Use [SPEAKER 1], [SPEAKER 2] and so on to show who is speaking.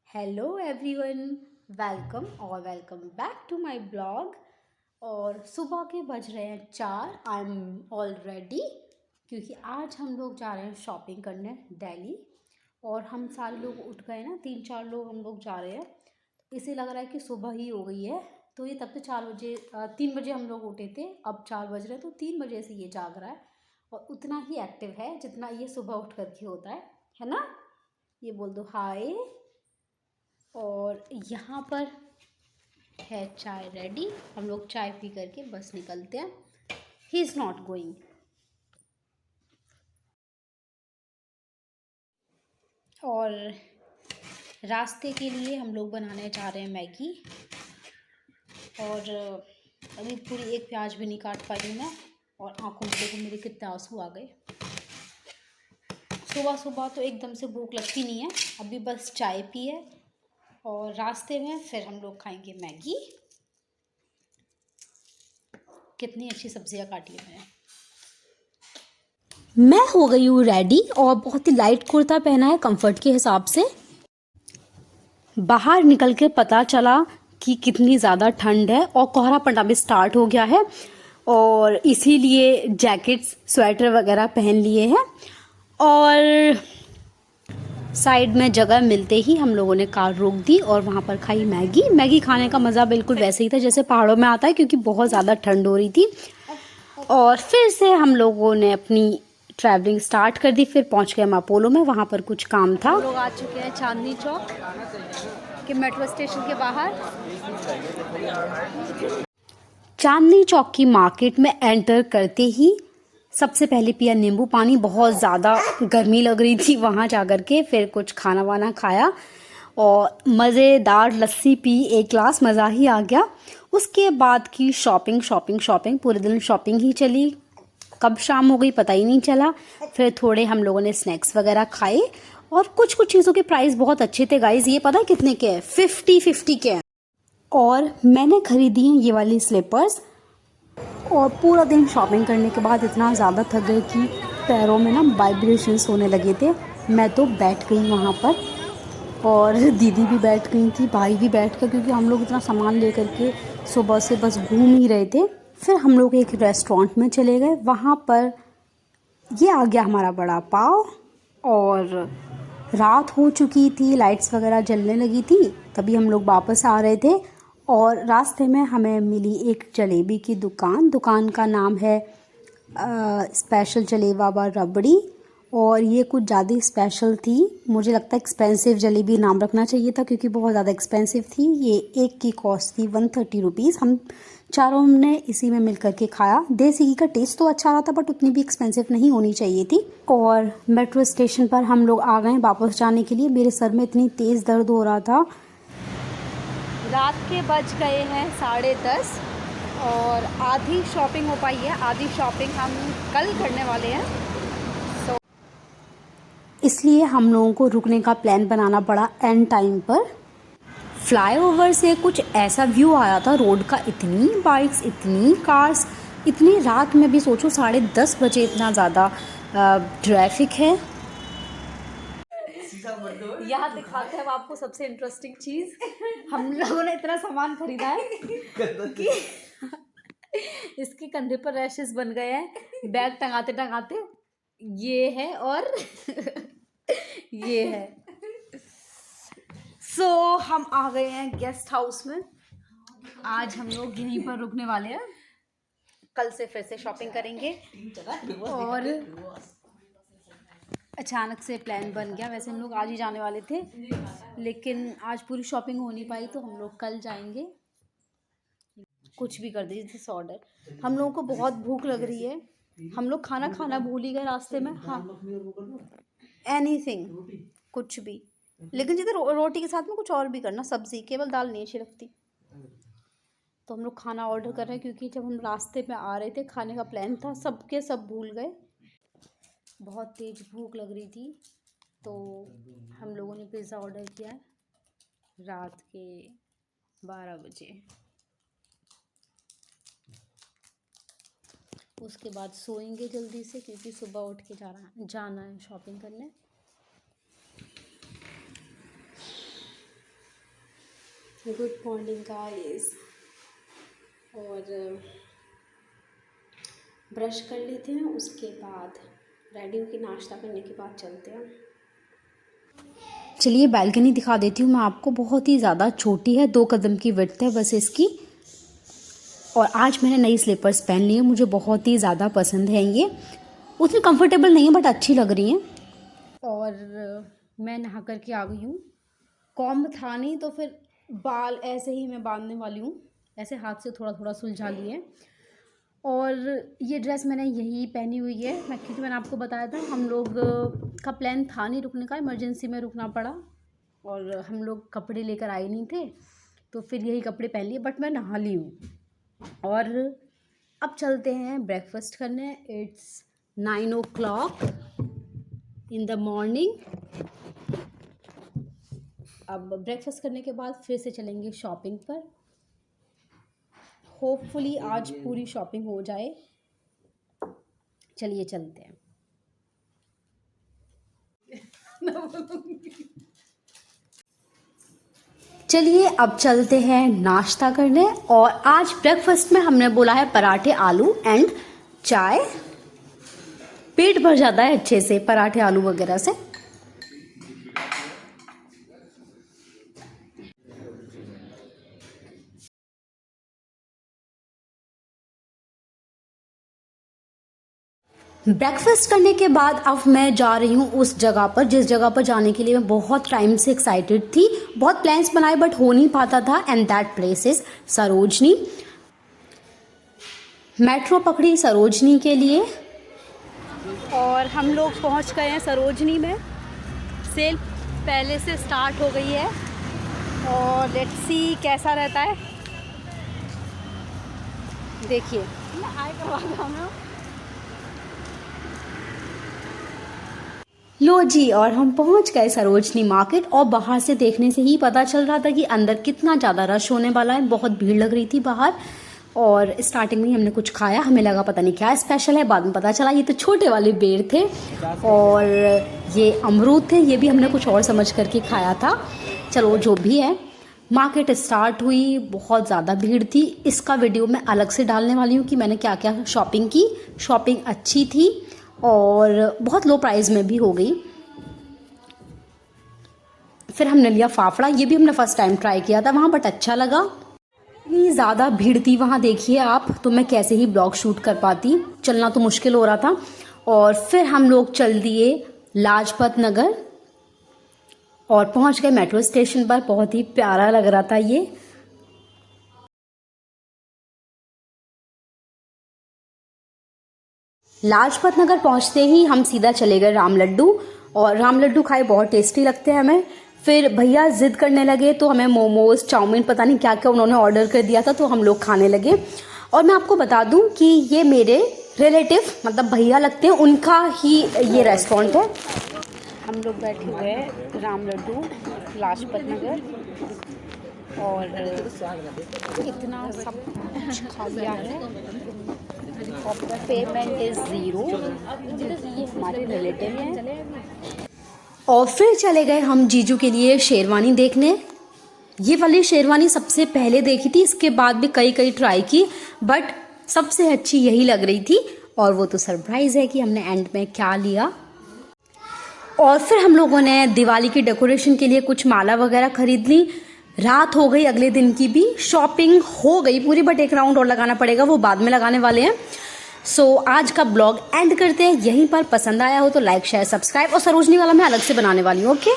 [SPEAKER 1] Hello everyone, welcome और welcome back to my blog. और सुबह के बज रहे हैं 4। आई एम ऑल रेडी क्योंकि आज हम लोग जा रहे हैं शॉपिंग करने दिल्ली। और हम सारे लोग उठ गए ना, 3-4 लोग हम लोग जा रहे हैं। इसे लग रहा है कि सुबह ही हो गई है। तो ये तब से 4 बजे 3 बजे हम लोग उठे थे, अब 4 बज रहे हैं, तो 3 बजे से ये जाग रहा है। और उतना ही एक्टिव है जितना ये सुबह उठ करके होता है ना। ये बोल दो हाय। और यहाँ पर है चाय रेडी, हम लोग चाय पी करके बस निकलते हैं। He is not going. और रास्ते के लिए हम लोग बनाने जा रहे हैं मैगी। और अभी पूरी एक प्याज भी नहीं काट पाई मैं। और आंखों में देखो मेरे कितने आंसू आ गए। सुबह सुबह तो एकदम से भूख लगती नहीं है, अभी बस चाय पी है। और रास्ते में फिर हम लोग खाएंगे मैगी। कितनी अच्छी सब्जियां काटी है मैंने। मैं हो गई हूँ रेडी और बहुत ही लाइट कुर्ता पहना है कंफर्ट के हिसाब से। बाहर निकल के पता चला कि कितनी ज़्यादा ठंड है और कोहरा पड़ना भी स्टार्ट हो गया है। और इसीलिए जैकेट्स स्वेटर वगैरह पहन लिए हैं। और साइड में जगह मिलते ही हम लोगों ने कार रोक दी और वहाँ पर खाई मैगी। मैगी खाने का मज़ा बिल्कुल वैसे ही था जैसे पहाड़ों में आता है, क्योंकि बहुत ज़्यादा ठंड हो रही थी। और फिर से हम लोगों ने अपनी ट्रैवलिंग स्टार्ट कर दी। फिर पहुंच गए हम अपोलो में, वहाँ पर कुछ काम था। हम लोग आ चुके हैं चांदनी चौक के मेट्रो स्टेशन के बाहर। चांदनी चौक की मार्केट में एंटर करते ही सबसे पहले पिया नींबू पानी। बहुत ज़्यादा गर्मी लग रही थी वहाँ जा कर के। फिर कुछ खाना वाना खाया और मज़ेदार लस्सी पी, एक ग्लास, मज़ा ही आ गया। उसके बाद की शॉपिंग शॉपिंग शॉपिंग, पूरे दिन शॉपिंग ही चली। कब शाम हो गई पता ही नहीं चला। फिर थोड़े हम लोगों ने स्नैक्स वगैरह खाए। और कुछ कुछ चीज़ों के प्राइस बहुत अच्छे थे गाइज। ये पता है कितने के हैं? 50-50 के हैं। और मैंने खरीदी हैं ये वाली स्लीपर्स। और पूरा दिन शॉपिंग करने के बाद इतना ज़्यादा थक गए कि पैरों में ना वाइब्रेशंस होने लगे थे। मैं तो बैठ गई वहाँ पर। और दीदी भी बैठ गई थी, भाई भी बैठ गए, क्योंकि हम लोग इतना सामान लेकर के सुबह से बस घूम ही रहे थे। फिर हम लोग एक रेस्टोरेंट में चले गए। वहाँ पर ये आ गया हमारा बड़ा पाव। और रात हो चुकी थी, लाइट्स वगैरह जलने लगी थी, तभी हम लोग वापस आ रहे थे। और रास्ते में हमें मिली एक जलेबी की दुकान। दुकान का नाम है स्पेशल जलेबा रबड़ी। और ये कुछ ज़्यादा ही स्पेशल थी, मुझे लगता है एक्सपेंसिव जलेबी नाम रखना चाहिए था, क्योंकि बहुत ज़्यादा एक्सपेंसिव थी। ये एक की कॉस्ट थी 130 रुपीज़। हम चारों ने इसी में मिल करके खाया। देसी घी का टेस्ट तो अच्छा रहा था, बट उतनी भी एक्सपेंसिव नहीं होनी चाहिए थी। और मेट्रो स्टेशन पर हम लोग आ गए वापस जाने के लिए। मेरे सर में इतनी तेज़ दर्द हो रहा था। रात के बज गए हैं 10:30 और आधी शॉपिंग हो पाई है। आधी शॉपिंग हम कल करने वाले हैं, तो इसलिए हम लोगों को रुकने का प्लान बनाना पड़ा एंड टाइम पर। फ्लाईओवर से कुछ ऐसा व्यू आया था रोड का। इतनी बाइक्स, इतनी कार्स, इतनी रात में भी। सोचो 10:30 बजे इतना ज़्यादा ट्रैफिक है। यहाँ दिखाते हैं आपको सबसे इंटरेस्टिंग चीज़। हम लोगों ने इतना सामान खरीदा है कि इसके कंधे पर रैशेस बन गए हैं बैग टंगाते टंगाते। ये है और ये है। सो हम आ गए हैं गेस्ट हाउस में। आज हम लोग यहीं पर रुकने वाले हैं, कल से फिर से शॉपिंग करेंगे। और अचानक से प्लान बन गया। वैसे हम लोग आज ही जाने वाले थे, लेकिन आज पूरी शॉपिंग हो नहीं पाई, तो हम लोग कल जाएंगे। कुछ भी कर दीजिए दिस ऑर्डर। हम लोगों को बहुत भूख लग रही है। हम लोग खाना खाना भूल ही गए रास्ते में। हाँ, एनीथिंग, कुछ भी। लेकिन जिधर रोटी के साथ में कुछ और भी करना, सब्जी, केवल दाल नहीं अच्छी लगती। तो हम लोग खाना ऑर्डर कर रहे हैं, क्योंकि जब हम रास्ते में आ रहे थे खाने का प्लान था, सबके सब भूल गए। बहुत तेज भूख लग रही थी, तो हम लोगों ने पिज़्ज़ा ऑर्डर किया है रात के 12 बजे। उसके बाद सोएंगे जल्दी से, क्योंकि सुबह उठ के जाना है शॉपिंग करने। Good morning guys. और ब्रश कर लेते हैं, उसके बाद रेडी होकर नाश्ता करने के बाद चलते हैं। चलिए बालकनी दिखा देती हूँ मैं आपको। बहुत ही ज़्यादा छोटी है, 2 कदम की विड्थ है बस इसकी। और आज मैंने नई स्लीपर्स पहन ली है, मुझे बहुत ही ज़्यादा पसंद है ये। उतनी कंफर्टेबल नहीं है बट अच्छी लग रही हैं। और मैं नहा करके आ गई हूँ। कॉम्ब था नहीं तो फिर बाल ऐसे ही मैं बांधने वाली हूँ, ऐसे हाथ से थोड़ा थोड़ा सुलझा लिए। और ये ड्रेस मैंने यही पहनी हुई है मैं, क्योंकि मैंने आपको बताया था हम लोग का प्लान था नहीं रुकने का, इमरजेंसी में रुकना पड़ा और हम लोग कपड़े लेकर आए नहीं थे, तो फिर यही कपड़े पहन लिए। बट मैं नहा ली हूँ और अब चलते हैं ब्रेकफास्ट करने। It's 9 o'clock in the morning. अब ब्रेकफास्ट करने के बाद फिर से चलेंगे शॉपिंग पर। होपफुली आज पूरी शॉपिंग हो जाए। चलिए चलते हैं। चलिए अब चलते हैं नाश्ता करने। और आज ब्रेकफास्ट में हमने बोला है पराठे आलू एंड चाय। पेट भर जाता है अच्छे से पराठे आलू वगैरह से। ब्रेकफास्ट करने के बाद अब मैं जा रही हूँ उस जगह पर जिस जगह पर जाने के लिए मैं बहुत टाइम से एक्साइटेड थी। बहुत प्लान्स बनाए बट हो नहीं पाता था, and that place is Sarojini. Metro पकड़ी सरोजनी के लिए और हम लोग पहुँच गए हैं सरोजनी में। सेल पहले से स्टार्ट हो गई है और लेट्स सी कैसा रहता है। देखिए लो जी, और हम पहुंच गए सरोजनी मार्केट। और बाहर से देखने से ही पता चल रहा था कि अंदर कितना ज़्यादा रश होने वाला है। बहुत भीड़ लग रही थी बाहर। और स्टार्टिंग में ही हमने कुछ खाया, हमें लगा पता नहीं क्या स्पेशल है, बाद में पता चला ये तो छोटे वाले बेर थे और ये अमरूद थे। ये भी हमने कुछ और समझ करके खाया था। चलो जो भी है, मार्केट स्टार्ट हुई, बहुत ज़्यादा भीड़ थी। इसका वीडियो मैं अलग से डालने वाली हूँ कि मैंने क्या क्या शॉपिंग की। शॉपिंग अच्छी थी और बहुत लो प्राइस में भी हो गई। फिर हमने लिया फाफड़ा, ये भी हमने फर्स्ट टाइम ट्राई किया था वहाँ, बट अच्छा लगा। इतनी ज़्यादा भीड़ थी वहाँ, देखिए आप, तो मैं कैसे ही ब्लॉग शूट कर पाती, चलना तो मुश्किल हो रहा था। और फिर हम लोग चल दिए लाजपत नगर और पहुँच गए मेट्रो स्टेशन पर। बहुत ही प्यारा लग रहा था ये। लाजपत नगर पहुंचते ही हम सीधा चले गए राम लड्डू। और राम लड्डू खाए, बहुत टेस्टी लगते हैं हमें। फिर भैया जिद करने लगे तो हमें मोमोज, चाउमीन, पता नहीं क्या क्या उन्होंने ऑर्डर कर दिया था, तो हम लोग खाने लगे। और मैं आपको बता दूं कि ये मेरे रिलेटिव मतलब भैया लगते हैं, उनका ही ये रेस्टोरेंट है। हम लोग बैठे हुए हैं राम लड्डू लाजपत नगर और इतना सब कुछ खा लिया है। पेमेंट इज 0, ये हमारे रिलेटिव हैं। और फिर चले गए हम जीजू के लिए शेरवानी देखने। ये वाली शेरवानी सबसे पहले देखी थी, इसके बाद भी कई ट्राई की, बट सबसे अच्छी यही लग रही थी। और वो तो सरप्राइज़ है कि हमने एंड में क्या लिया। और फिर हम लोगों ने दिवाली की डेकोरेशन के लिए कुछ माला वगैरह खरीद ली। रात हो गई, अगले दिन की भी शॉपिंग हो गई पूरी, बट एक राउंड और लगाना पड़ेगा, वो बाद में लगाने वाले हैं। सो आज का ब्लॉग एंड करते हैं यहीं पर। पसंद आया हो तो लाइक, शेयर, सब्सक्राइब। और सरोजनी वाला मैं अलग से बनाने वाली हूँ। ओके।